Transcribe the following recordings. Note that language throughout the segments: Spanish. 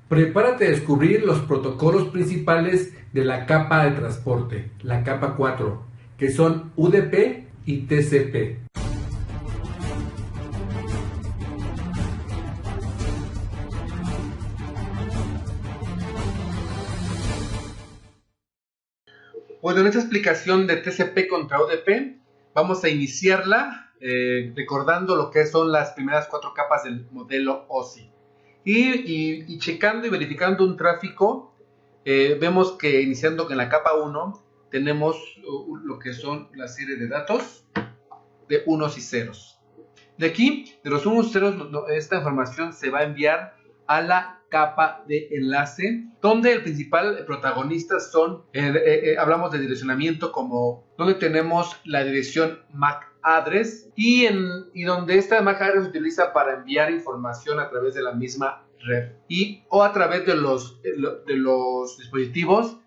Prepárate a descubrir los protocolos principales de la capa de transporte, la capa 4, que son UDP y TCP. Bueno, en esta explicación de TCP contra UDP, vamos a iniciarla recordando lo que son las primeras 4 capas del modelo OSI. Y checando y verificando un tráfico, vemos que iniciando en la capa 1 tenemos lo que son la serie de datos de unos y ceros. De aquí, de los unos y ceros, esta información se va a enviar a la capa de enlace, donde el principal protagonista son, hablamos de direccionamiento como donde tenemos la dirección MAC address y donde esta MAC address se utiliza para enviar información a través de la misma red o a través de los dispositivos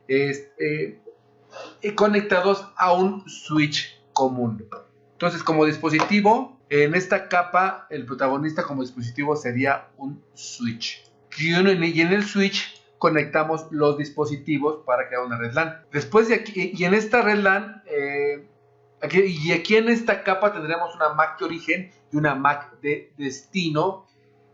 conectados a un switch común. Entonces, como dispositivo, en esta capa, el protagonista como dispositivo sería un switch. Y en el switch conectamos los dispositivos para crear una red LAN. Después de aquí, y en esta red LAN, aquí en esta capa tendremos una MAC de origen y una MAC de destino.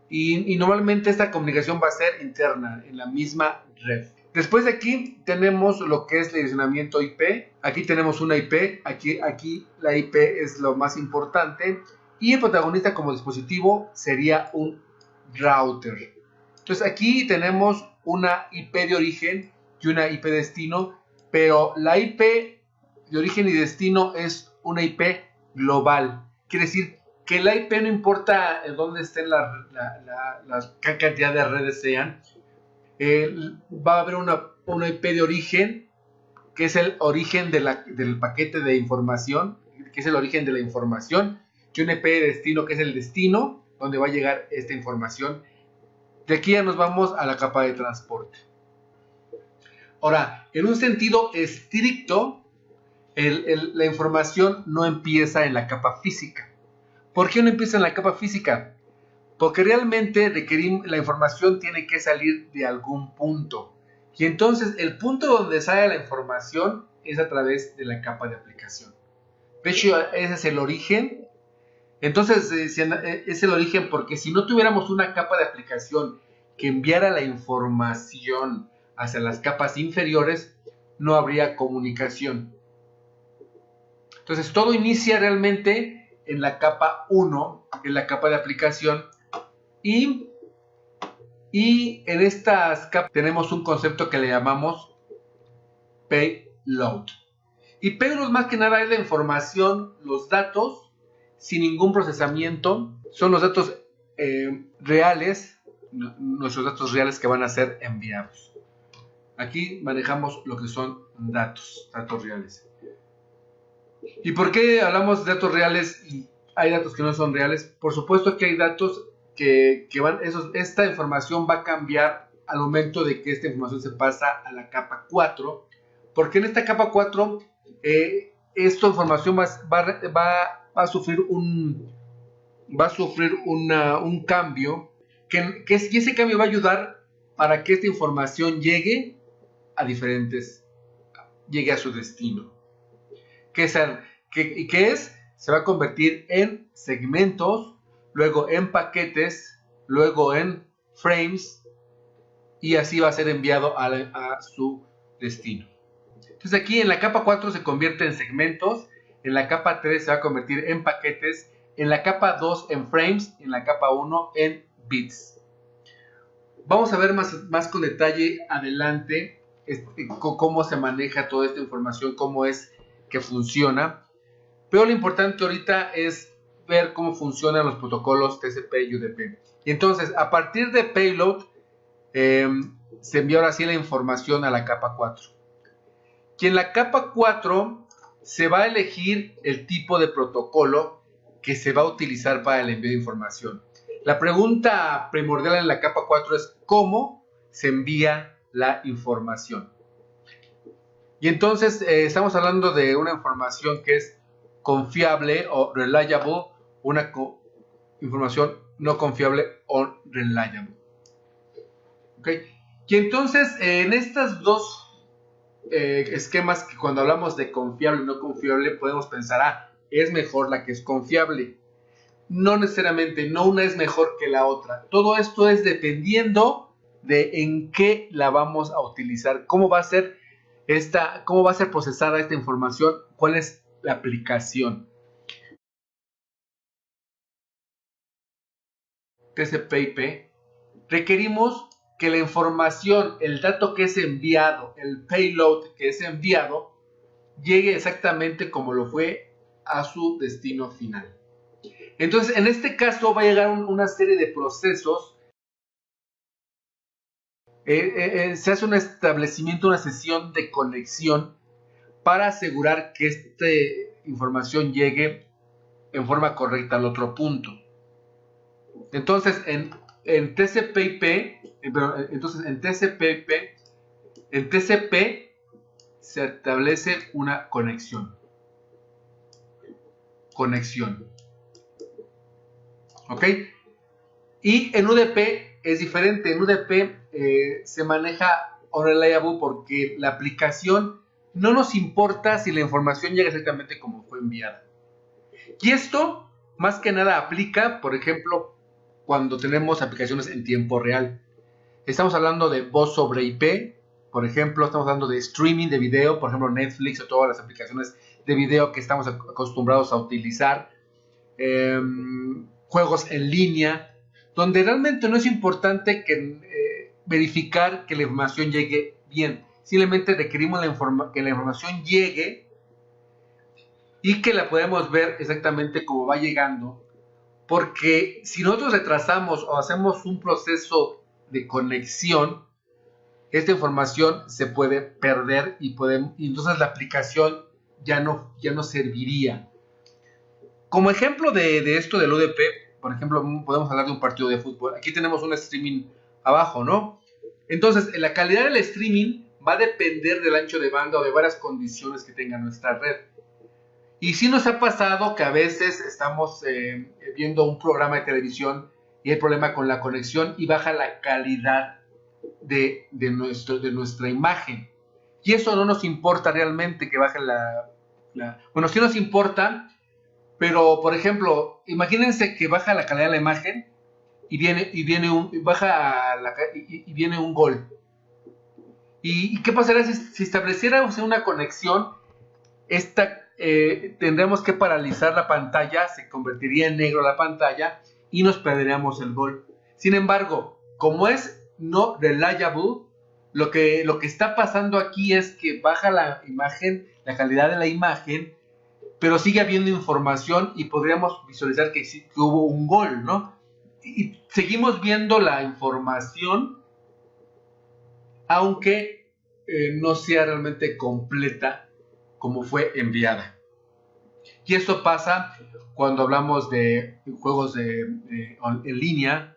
Y normalmente esta comunicación va a ser interna, en la misma red. Después de aquí tenemos lo que es el direccionamiento IP. Aquí tenemos una IP, aquí la IP es lo más importante. Y el protagonista como dispositivo sería un router. Entonces aquí tenemos una IP de origen y una IP de destino, pero la IP de origen y destino es una IP global. Quiere decir que la IP no importa dónde estén la cantidad de redes sean, va a haber una IP de origen, que es el origen del paquete de información, que es el origen de la información, y una IP de destino, que es el destino, donde va a llegar esta información. De aquí ya nos vamos a la capa de transporte. Ahora, en un sentido estricto, la información no empieza en la capa física. ¿Por qué no empieza en la capa física? Porque realmente la información tiene que salir de algún punto. Y entonces el punto donde sale la información es a través de la capa de aplicación. De hecho, ese es el origen. Entonces es el origen porque si no tuviéramos una capa de aplicación que enviara la información hacia las capas inferiores, no habría comunicación. Entonces todo inicia realmente en la capa 1, en la capa de aplicación, y en estas capas tenemos un concepto que le llamamos payload. Y payload más que nada es la información, los datos sin ningún procesamiento, son los datos reales, nuestros datos reales que van a ser enviados. Aquí manejamos lo que son datos reales. ¿Y por qué hablamos de datos reales y hay datos que no son reales? Por supuesto que hay datos que van, esta información va a cambiar al momento de que esta información se pasa a la capa 4, porque en esta capa 4 esta información va a sufrir un cambio y ese cambio va a ayudar para que esta información llegue a su destino. ¿Qué es? Se va a convertir en segmentos, luego en paquetes, luego en frames, y así va a ser enviado a su destino. Entonces aquí en la capa 4 se convierte en segmentos, en la capa 3 se va a convertir en paquetes, en la capa 2 en frames, en la capa 1 en bits. Vamos a ver más con detalle adelante cómo se maneja toda esta información, cómo es que funciona. Pero lo importante ahorita es ver cómo funcionan los protocolos TCP y UDP. Y entonces, a partir de payload, se envía ahora sí la información a la capa 4. Y en la capa 4 se va a elegir el tipo de protocolo que se va a utilizar para el envío de información. La pregunta primordial en la capa 4 es ¿cómo se envía la información? Y entonces estamos hablando de una información que es confiable o reliable, una información no confiable o reliable. ¿Okay? Y entonces, en estas dos esquemas que cuando hablamos de confiable y no confiable, podemos pensar, es mejor la que es confiable. No necesariamente, no una es mejor que la otra. Todo esto es dependiendo de en qué la vamos a utilizar, cómo va a ser procesada esta información, cuál es la aplicación. TCP/IP, requerimos que la información, el dato que es enviado, el payload que es enviado, llegue exactamente como lo fue a su destino final. Entonces, en este caso va a llegar una serie de procesos. Se hace un establecimiento, una sesión de conexión para asegurar que esta información llegue en forma correcta al otro punto. Entonces, en TCP/IP, en TCP se establece una conexión. ¿Ok? Y en UDP es diferente. En UDP se maneja unreliable porque la aplicación no nos importa si la información llega exactamente como fue enviada. Y esto más que nada aplica, por ejemplo, cuando tenemos aplicaciones en tiempo real. Estamos hablando de voz sobre IP, por ejemplo, estamos hablando de streaming de video, por ejemplo Netflix o todas las aplicaciones de video que estamos acostumbrados a utilizar, juegos en línea, donde realmente no es importante verificar que la información llegue bien. Simplemente requerimos que la información llegue y que la podamos ver exactamente como va llegando, porque si nosotros retrasamos o hacemos un proceso de conexión, esta información se puede perder y entonces la aplicación ya no serviría. Como ejemplo de esto del UDP, por ejemplo, podemos hablar de un partido de fútbol. Aquí tenemos un streaming abajo, ¿no? Entonces, la calidad del streaming va a depender del ancho de banda o de varias condiciones que tenga nuestra red. Y sí nos ha pasado que a veces estamos viendo un programa de televisión y hay problema con la conexión y baja la calidad de nuestra imagen. Y eso no nos importa realmente que baje bueno, sí nos importa, pero por ejemplo, imagínense que baja la calidad de la imagen y viene un gol. ¿Y qué pasaría si estableciéramos una conexión? Tendremos que paralizar la pantalla, se convertiría en negro la pantalla y nos perderíamos el gol. Sin embargo, como es no reliable, lo que está pasando aquí es que baja la imagen, la calidad de la imagen, pero sigue habiendo información y podríamos visualizar que hubo un gol, ¿no? Y seguimos viendo la información, aunque no sea realmente completa como fue enviada. Y esto pasa cuando hablamos de juegos en línea,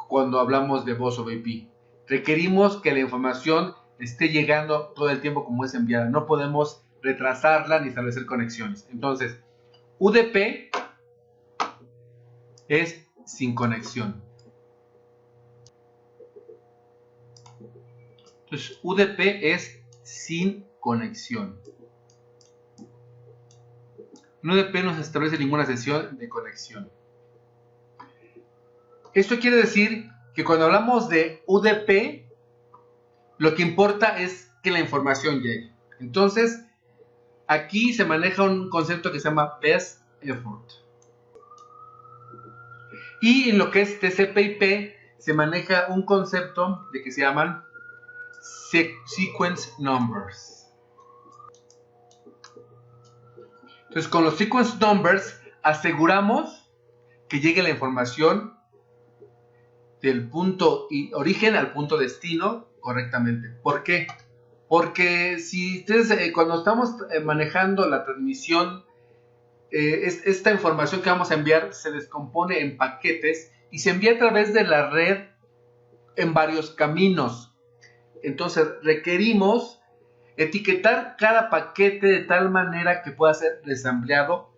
cuando hablamos de voz over IP. Requerimos que la información esté llegando todo el tiempo como es enviada. No podemos retrasarla ni establecer conexiones. Entonces, UDP es sin conexión. Entonces, UDP es sin conexión. En UDP no se establece ninguna sesión de conexión. Esto quiere decir que cuando hablamos de UDP, lo que importa es que la información llegue. Entonces, aquí se maneja un concepto que se llama best effort. Y en lo que es TCP/IP se maneja un concepto de que se llaman sequence numbers. Entonces, con los sequence numbers aseguramos que llegue la información del punto origen al punto destino correctamente. ¿Por qué? Porque si ustedes, cuando estamos manejando la transmisión, esta información que vamos a enviar se descompone en paquetes y se envía a través de la red en varios caminos. Entonces requerimos etiquetar cada paquete de tal manera que pueda ser reensamblado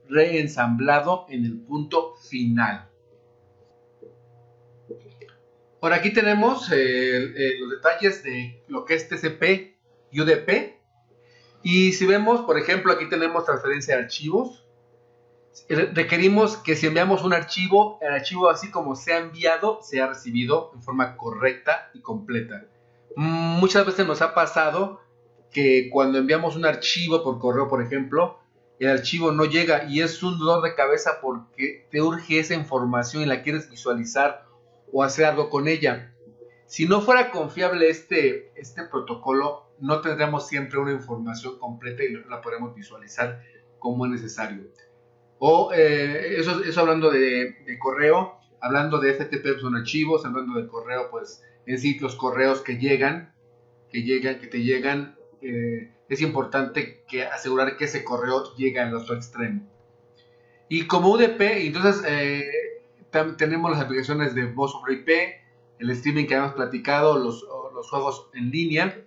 en el punto final. Ahora aquí tenemos los detalles de lo que es TCP y UDP. Y si vemos, por ejemplo, aquí tenemos transferencia de archivos. Requerimos que si enviamos un archivo, el archivo así como sea enviado, sea recibido en forma correcta y completa. Muchas veces nos ha pasado que cuando enviamos un archivo por correo, por ejemplo, el archivo no llega y es un dolor de cabeza porque te urge esa información y la quieres visualizar o hacer algo con ella. Si no fuera confiable este protocolo, no tendríamos siempre una información completa y no la podremos visualizar como es necesario. O eso hablando de correo, hablando de FTP son archivos, hablando de correo, pues en sí los correos que te llegan, es importante asegurar que ese correo llega al otro extremo. Y como UDP, entonces tenemos las aplicaciones de voz sobre IP, el streaming que habíamos platicado, los juegos en línea.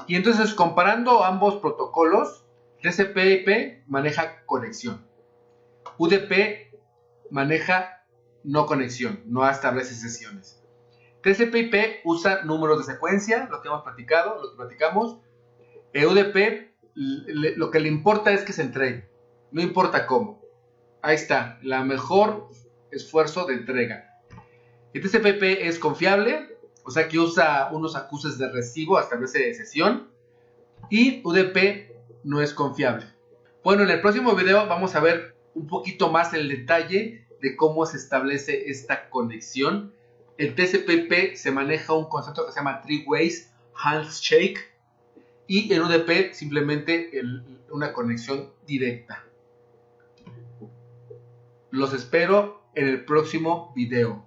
Y entonces comparando ambos protocolos, TCP/IP maneja conexión. UDP maneja no conexión, no establece sesiones. TCP/IP usa números de secuencia, lo que hemos platicado, lo que platicamos. UDP lo que le importa es que se entregue, no importa cómo. Ahí está, la mejor esfuerzo de entrega. El TCP/IP es confiable, o sea que usa unos acuses de recibo, establece sesión. Y UDP no es confiable. Bueno, en el próximo video vamos a ver un poquito más el detalle de cómo se establece esta conexión. En TCP/IP se maneja un concepto que se llama Three Ways Handshake y en UDP simplemente una conexión directa. Los espero en el próximo video.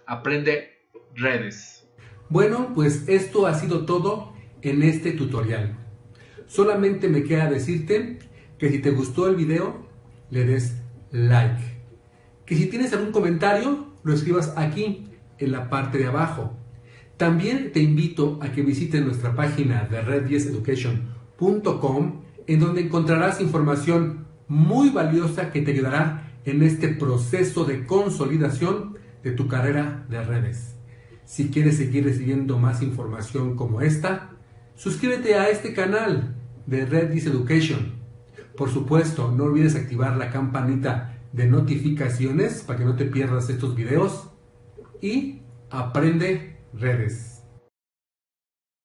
Aprende redes. Bueno, pues esto ha sido todo en este tutorial. Solamente me queda decirte que si te gustó el video, le des like. Que si tienes algún comentario, lo escribas aquí en la parte de abajo. También te invito a que visites nuestra página de red10education.com, en donde encontrarás información muy valiosa que te ayudará en este proceso de consolidación de tu carrera de redes. Si quieres seguir recibiendo más información como esta, suscríbete a este canal de Red 10 Education. Por supuesto, no olvides activar la campanita de notificaciones para que no te pierdas estos videos y aprende redes.